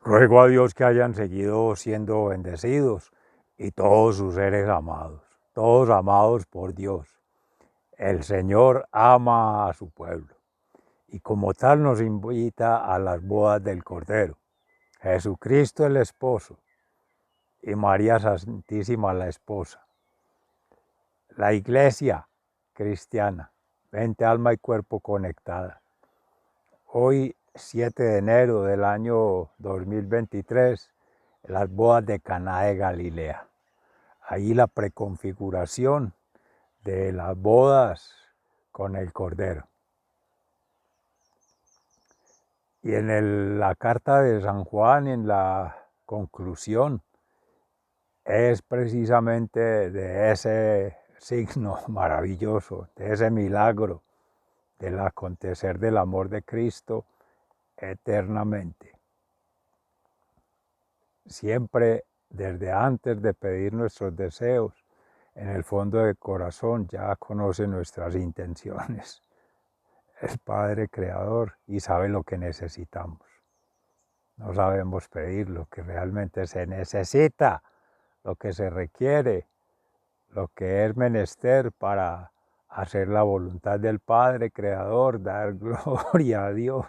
Ruego a Dios que hayan seguido siendo bendecidos y todos sus seres amados, todos amados por Dios. El Señor ama a su pueblo y como tal nos invita a las bodas del Cordero. Jesucristo el esposo y María Santísima la esposa. La iglesia cristiana, mente, alma y cuerpo conectada. Hoy, 7 de enero del año 2023, las bodas de Caná de Galilea. Ahí la preconfiguración de las bodas con el Cordero. Y en la carta de San Juan, en la conclusión, es precisamente de ese signo maravilloso, de ese milagro, del acontecer del amor de Cristo eternamente. Siempre desde antes de pedir nuestros deseos, en el fondo del corazón ya conoce nuestras intenciones. Es Padre Creador y sabe lo que necesitamos. No sabemos pedir lo que realmente se necesita, lo que se requiere, lo que es menester para hacer la voluntad del Padre Creador, dar gloria a Dios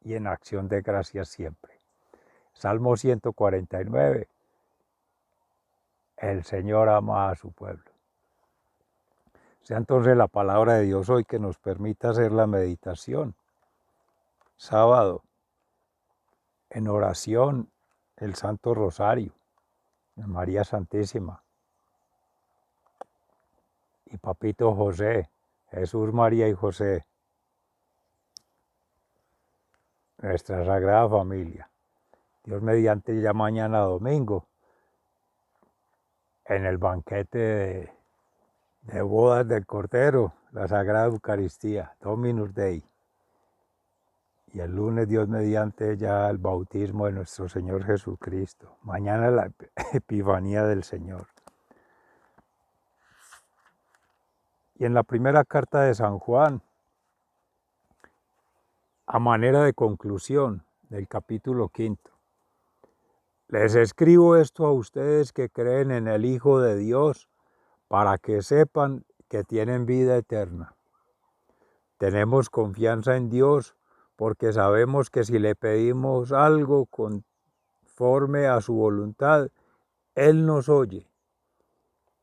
y en acción de gracias siempre. Salmo 149. El Señor ama a su pueblo. Sea entonces la palabra de Dios hoy que nos permita hacer la meditación. Sábado, en oración, el Santo Rosario, de María Santísima. Y Papito José, Jesús, María y José, nuestra Sagrada Familia. Dios mediante ya mañana domingo, en el banquete de bodas del Cordero, la Sagrada Eucaristía, Dominus Dei. Y el lunes, Dios mediante, ya el bautismo de nuestro Señor Jesucristo. Mañana la Epifanía del Señor. Y en la primera carta de San Juan, a manera de conclusión del capítulo 5, les escribo esto a ustedes que creen en el Hijo de Dios, para que sepan que tienen vida eterna. Tenemos confianza en Dios porque sabemos que si le pedimos algo conforme a su voluntad, Él nos oye.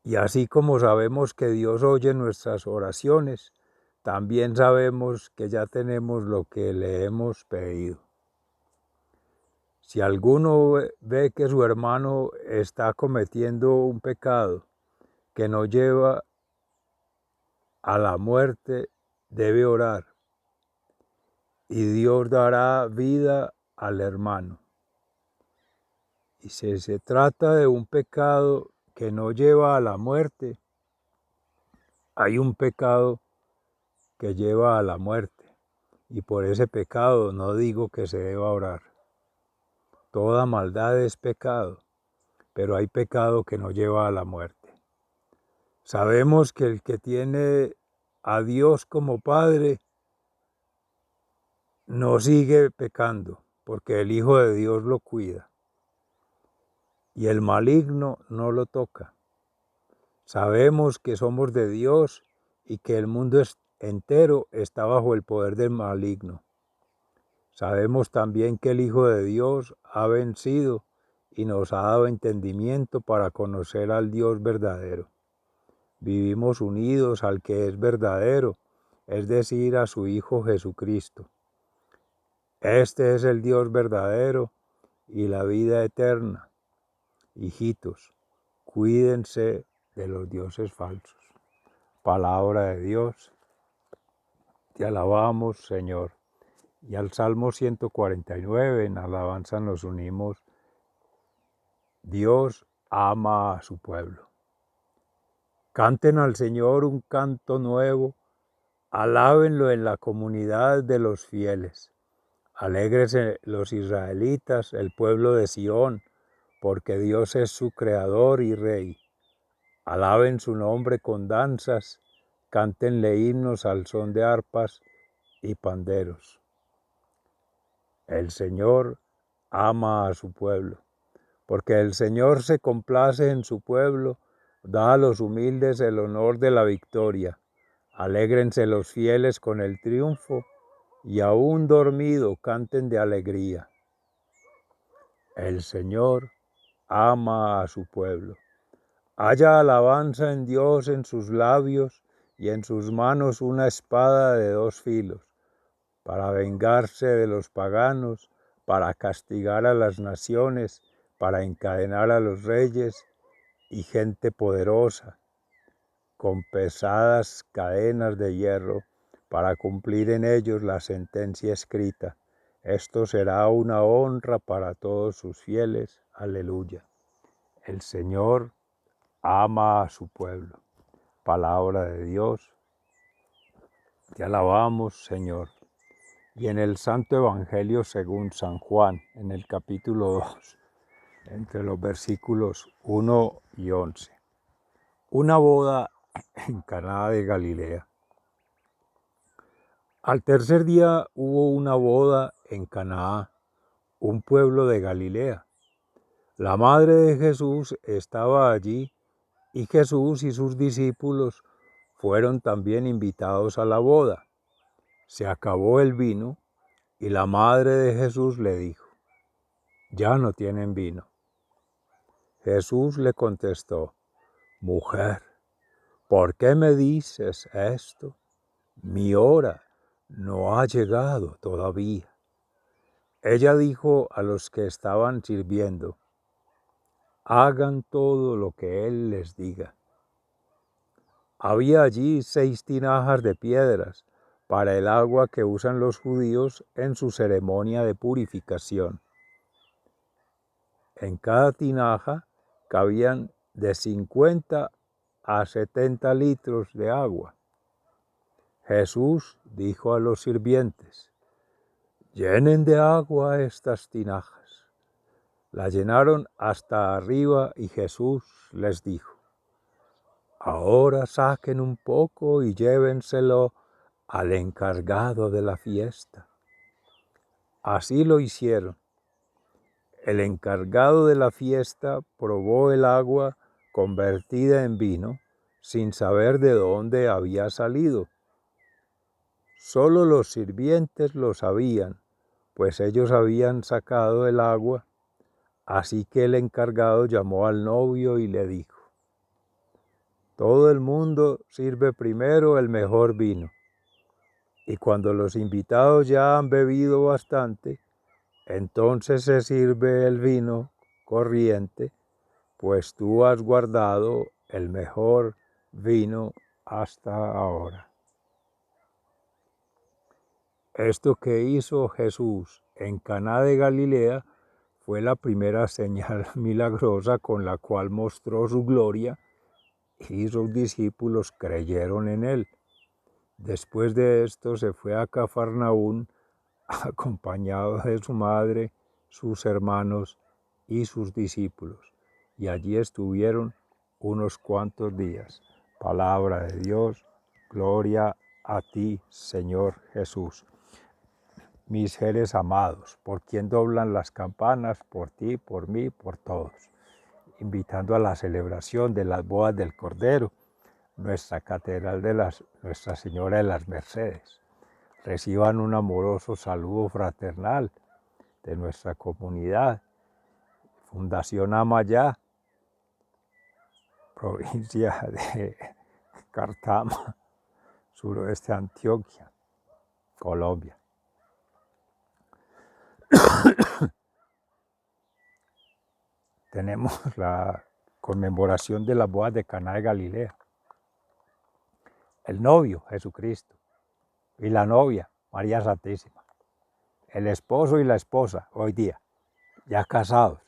Y así como sabemos que Dios oye nuestras oraciones, también sabemos que ya tenemos lo que le hemos pedido. Si alguno ve que su hermano está cometiendo un pecado que no lleva a la muerte, debe orar, y Dios dará vida al hermano. Y si se trata de un pecado que no lleva a la muerte, hay un pecado que lleva a la muerte, y por ese pecado no digo que se deba orar. Toda maldad es pecado, pero hay pecado que no lleva a la muerte. Sabemos que el que tiene a Dios como Padre no sigue pecando, porque el Hijo de Dios lo cuida y el maligno no lo toca. Sabemos que somos de Dios y que el mundo entero está bajo el poder del maligno. Sabemos también que el Hijo de Dios ha vencido y nos ha dado entendimiento para conocer al Dios verdadero. Vivimos unidos al que es verdadero, es decir, a su Hijo Jesucristo. Este es el Dios verdadero y la vida eterna. Hijitos, cuídense de los dioses falsos. Palabra de Dios, te alabamos, Señor. Y al Salmo 149, en alabanza nos unimos. Dios ama a su pueblo. Canten al Señor un canto nuevo, alábenlo en la comunidad de los fieles. Alégrense los israelitas, el pueblo de Sión, porque Dios es su creador y rey. Alaben su nombre con danzas, cántenle himnos al son de arpas y panderos. El Señor ama a su pueblo, porque el Señor se complace en su pueblo, da a los humildes el honor de la victoria. Alégrense los fieles con el triunfo, y aún dormido canten de alegría. El Señor ama a su pueblo. Haya alabanza en Dios en sus labios, y en sus manos una espada de dos filos, para vengarse de los paganos, para castigar a las naciones, para encadenar a los reyes y gente poderosa, con pesadas cadenas de hierro, para cumplir en ellos la sentencia escrita. Esto será una honra para todos sus fieles. Aleluya. El Señor ama a su pueblo. Palabra de Dios. Te alabamos, Señor. Y en el Santo Evangelio según San Juan, en el capítulo 2, entre los versículos 1 y 11. Una boda en Caná de Galilea. Al tercer día hubo una boda en Caná, un pueblo de Galilea. La madre de Jesús estaba allí, y Jesús y sus discípulos fueron también invitados a la boda. Se acabó el vino, y la madre de Jesús le dijo: «Ya no tienen vino». Jesús le contestó: «Mujer, ¿por qué me dices esto? Mi hora no ha llegado todavía». Ella dijo a los que estaban sirviendo: «Hagan todo lo que él les diga». Había allí 6 tinajas de piedras para el agua que usan los judíos en su ceremonia de purificación. En cada tinaja cabían de 50 a 70 litros de agua. Jesús dijo a los sirvientes: «Llenen de agua estas tinajas». La llenaron hasta arriba y Jesús les dijo: «Ahora saquen un poco y llévenselo al encargado de la fiesta». Así lo hicieron. El encargado de la fiesta probó el agua convertida en vino sin saber de dónde había salido. Solo los sirvientes lo sabían, pues ellos habían sacado el agua. Así que el encargado llamó al novio y le dijo: «Todo el mundo sirve primero el mejor vino, y cuando los invitados ya han bebido bastante, entonces se sirve el vino corriente, pues tú has guardado el mejor vino hasta ahora». Esto que hizo Jesús en Caná de Galilea fue la primera señal milagrosa con la cual mostró su gloria, y sus discípulos creyeron en él. Después de esto se fue a Cafarnaún acompañado de su madre, sus hermanos y sus discípulos, y allí estuvieron unos cuantos días. Palabra de Dios, gloria a ti, Señor Jesús. Mis seres amados, por quien doblan las campanas, por ti, por mí, por todos, invitando a la celebración de las bodas del Cordero, nuestra catedral de Nuestra Señora de las Mercedes. Reciban un amoroso saludo fraternal de nuestra comunidad, Fundación Amayá, provincia de Cartama, suroeste de Antioquia, Colombia. Tenemos la conmemoración de las bodas de Caná de Galilea. El novio, Jesucristo, y la novia, María Santísima. El esposo y la esposa, hoy día, ya casados.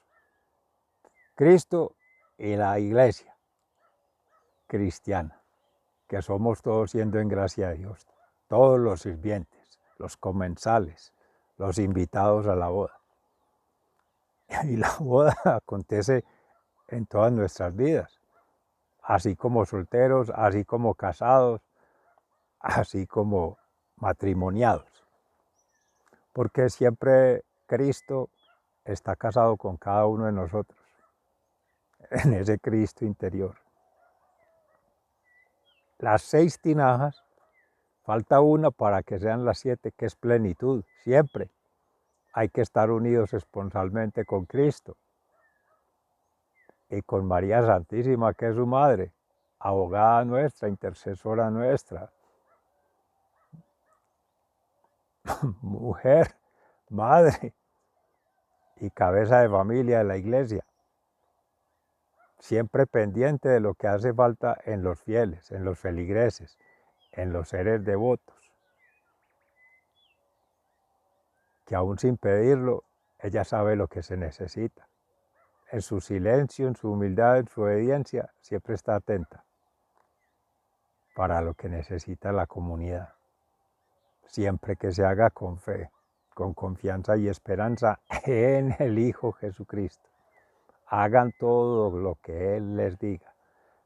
Cristo y la iglesia cristiana, que somos todos siendo en gracia de Dios. Todos los sirvientes, los comensales, los invitados a la boda. Y la boda acontece en todas nuestras vidas, así como solteros, así como casados, así como matrimoniados. Porque siempre Cristo está casado con cada uno de nosotros, en ese Cristo interior. Las 6 tinajas, falta una para que sean las 7, que es plenitud. Siempre hay que estar unidos esponsalmente con Cristo y con María Santísima, que es su madre, abogada nuestra, intercesora nuestra, mujer, madre y cabeza de familia de la Iglesia, siempre pendiente de lo que hace falta en los fieles, en los feligreses, en los seres devotos, que aún sin pedirlo, ella sabe lo que se necesita. En su silencio, en su humildad, en su obediencia, siempre está atenta para lo que necesita la comunidad. Siempre que se haga con fe, con confianza y esperanza en el Hijo Jesucristo. Hagan todo lo que Él les diga.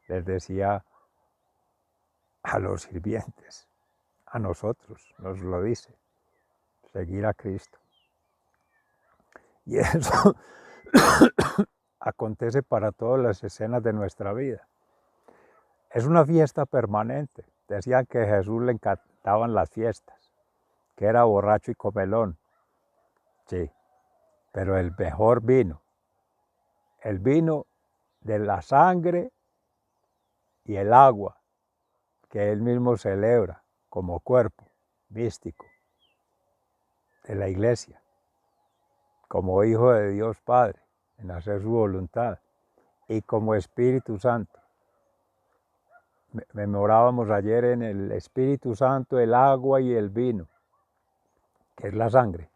Les decía a los sirvientes, a nosotros nos lo dice, seguir a Cristo. Y eso acontece para todas las escenas de nuestra vida. Es una fiesta permanente. Decían que a Jesús le encantaban las fiestas, que era borracho y comelón. Sí, pero el mejor vino, el vino de la sangre y el agua, que él mismo celebra como cuerpo místico de la Iglesia, como Hijo de Dios Padre, en hacer su voluntad, y como Espíritu Santo. Memorábamos ayer en el Espíritu Santo el agua y el vino, que es la sangre.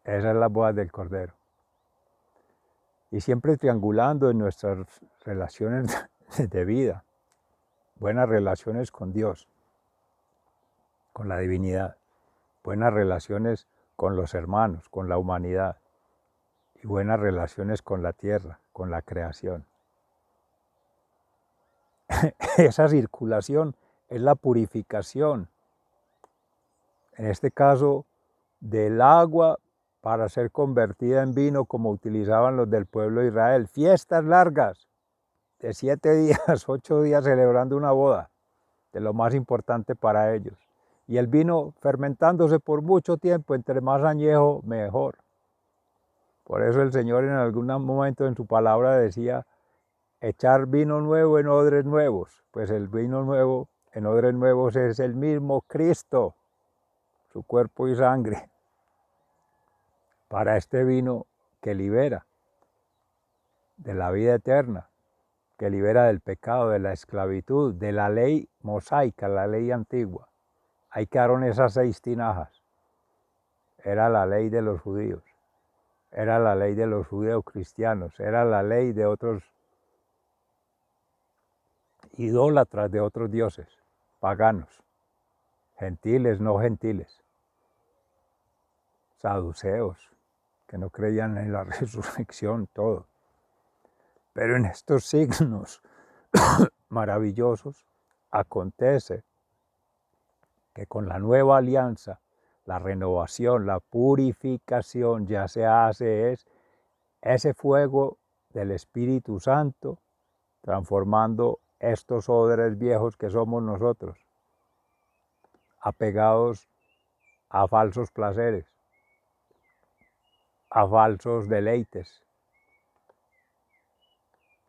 Esa es la boda del Cordero. Y siempre triangulando en nuestras relaciones de vida, buenas relaciones con Dios, con la divinidad, buenas relaciones con los hermanos, con la humanidad, y buenas relaciones con la tierra, con la creación. Esa circulación es la purificación, en este caso del agua para ser convertida en vino, como utilizaban los del pueblo de Israel. Fiestas largas de 7 días, 8 días celebrando una boda, de lo más importante para ellos. Y el vino fermentándose por mucho tiempo, entre más añejo, mejor. Por eso el Señor en algún momento en su palabra decía, echar vino nuevo en odres nuevos. Pues el vino nuevo en odres nuevos es el mismo Cristo, su cuerpo y sangre, para este vino que libera de la vida eterna, que libera del pecado, de la esclavitud, de la ley mosaica, la ley antigua. Ahí quedaron esas 6 tinajas. Era la ley de los judíos, era la ley de los judeocristianos, era la ley de otros idólatras, de otros dioses, paganos, gentiles, no gentiles, saduceos, que no creían en la resurrección, todo. Pero en estos signos maravillosos acontece que con la nueva alianza, la renovación, la purificación ya se hace es ese fuego del Espíritu Santo transformando estos odres viejos que somos nosotros, apegados a falsos placeres, a falsos deleites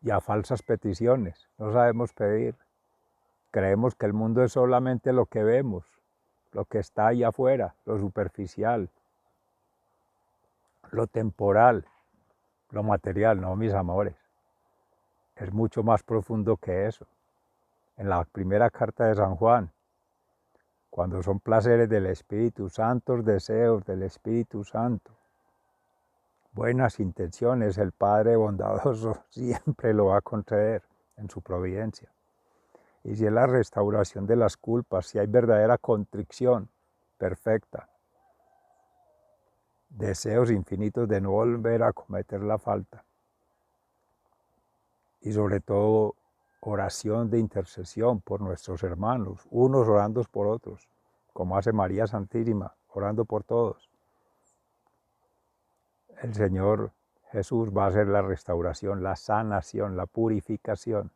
y a falsas peticiones. No sabemos pedir. Creemos que el mundo es solamente lo que vemos, lo que está ahí afuera, lo superficial, lo temporal, lo material. No, mis amores, es mucho más profundo que eso. En la primera carta de San Juan, cuando son placeres del Espíritu, santos deseos del Espíritu Santo, buenas intenciones, el Padre bondadoso siempre lo va a conceder en su providencia. Y si es la restauración de las culpas, si hay verdadera contrición perfecta, deseos infinitos de no volver a cometer la falta. Y sobre todo, oración de intercesión por nuestros hermanos, unos orando por otros, como hace María Santísima, orando por todos. el Señor Jesús va a hacer la restauración, la sanación, la purificación.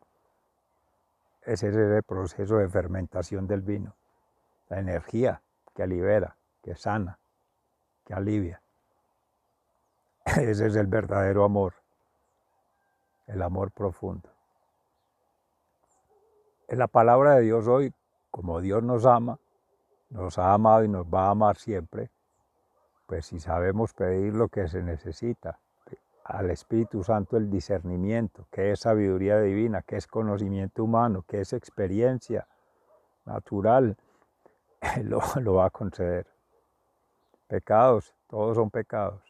Ese es el proceso de fermentación del vino, la energía que libera, que sana, que alivia. Ese es el verdadero amor, el amor profundo. En la palabra de Dios hoy, como Dios nos ama, nos ha amado y nos va a amar siempre, pues si sabemos pedir lo que se necesita, al Espíritu Santo el discernimiento, que es sabiduría divina, que es conocimiento humano, que es experiencia natural, lo va a conceder. Pecados, todos son pecados,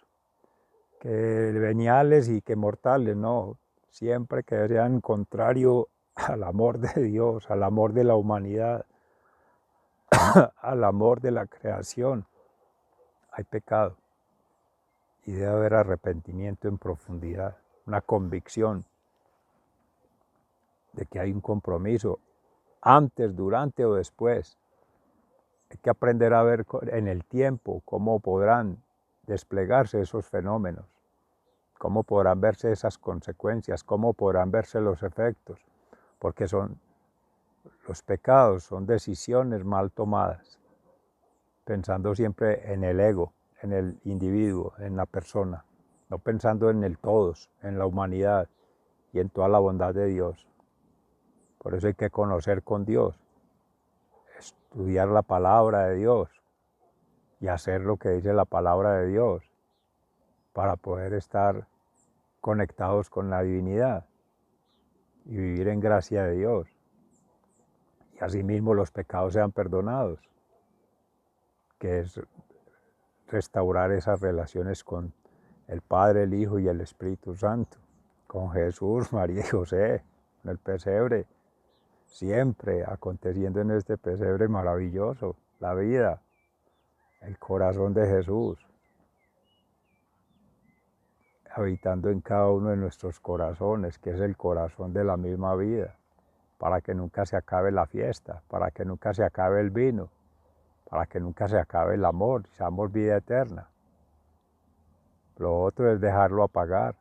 que veniales y que mortales, no, siempre que sean contrario al amor de Dios, al amor de la humanidad, al amor de la creación, hay pecado. Y debe haber arrepentimiento en profundidad, una convicción de que hay un compromiso antes, durante o después. Hay que aprender a ver en el tiempo cómo podrán desplegarse esos fenómenos, cómo podrán verse esas consecuencias, cómo podrán verse los efectos, porque los pecados son decisiones mal tomadas, pensando siempre en el ego, en el individuo, en la persona, no pensando en el todos, en la humanidad y en toda la bondad de Dios. Por eso hay que conocer con Dios, estudiar la palabra de Dios y hacer lo que dice la palabra de Dios para poder estar conectados con la divinidad y vivir en gracia de Dios. Y asimismo los pecados sean perdonados, que es restaurar esas relaciones con el Padre, el Hijo y el Espíritu Santo, con Jesús, María y José, en el pesebre, siempre aconteciendo en este pesebre maravilloso, la vida, el corazón de Jesús, habitando en cada uno de nuestros corazones, que es el corazón de la misma vida, para que nunca se acabe la fiesta, para que nunca se acabe el vino, para que nunca se acabe el amor, seamos vida eterna. Lo otro es dejarlo apagar,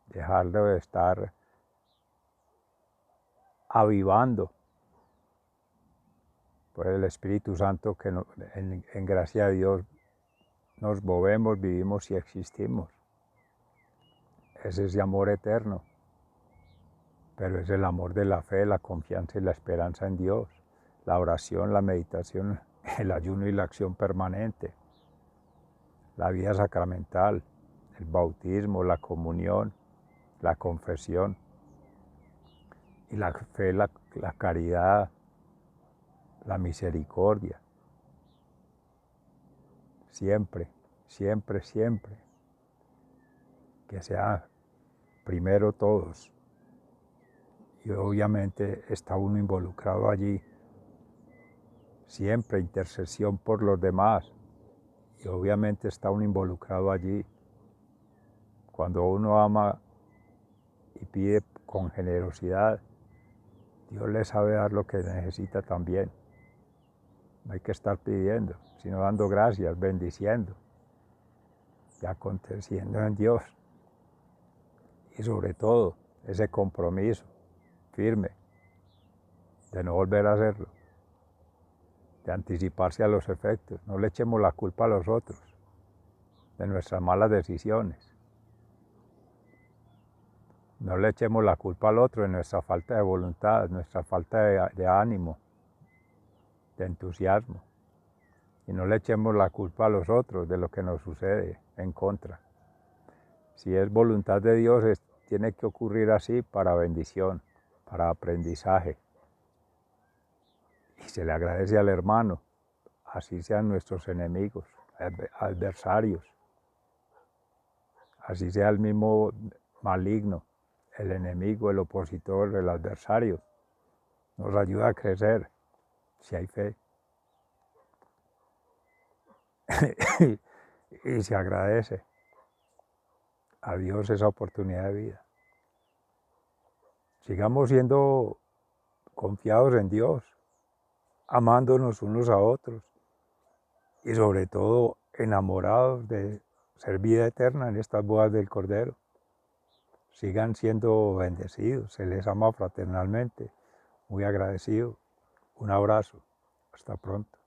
dejarlo de estar avivando por el Espíritu Santo que en gracia de Dios nos movemos, vivimos y existimos. Es ese amor eterno, pero es el amor de la fe, la confianza y la esperanza en Dios, la oración, la meditación, el ayuno y la acción permanente, la vida sacramental, el bautismo, la comunión, la confesión y la fe, la caridad, la misericordia. Siempre, siempre, siempre. Que sea primero todos. Y obviamente está uno involucrado allí. Siempre intercesión por los demás. Y obviamente está uno involucrado allí. Cuando uno ama y pide con generosidad, Dios le sabe dar lo que necesita también. No hay que estar pidiendo, sino dando gracias, bendiciendo y aconteciendo en Dios. Y sobre todo, ese compromiso firme de no volver a hacerlo, de anticiparse a los efectos. No le echemos la culpa a los otros de nuestras malas decisiones. No le echemos la culpa al otro de nuestra falta de voluntad, nuestra falta de ánimo, de entusiasmo. Y no le echemos la culpa a los otros de lo que nos sucede en contra. Si es voluntad de Dios, tiene que ocurrir así para bendición, para aprendizaje. Y se le agradece al hermano, así sean nuestros enemigos, adversarios, así sea el mismo maligno, el enemigo, el opositor, el adversario. Nos ayuda a crecer si hay fe. Y se agradece a Dios esa oportunidad de vida. Sigamos siendo confiados en Dios, amándonos unos a otros y sobre todo enamorados de ser vida eterna en estas bodas del Cordero. Sigan siendo bendecidos, se les ama fraternalmente, muy agradecido. Un abrazo, hasta pronto.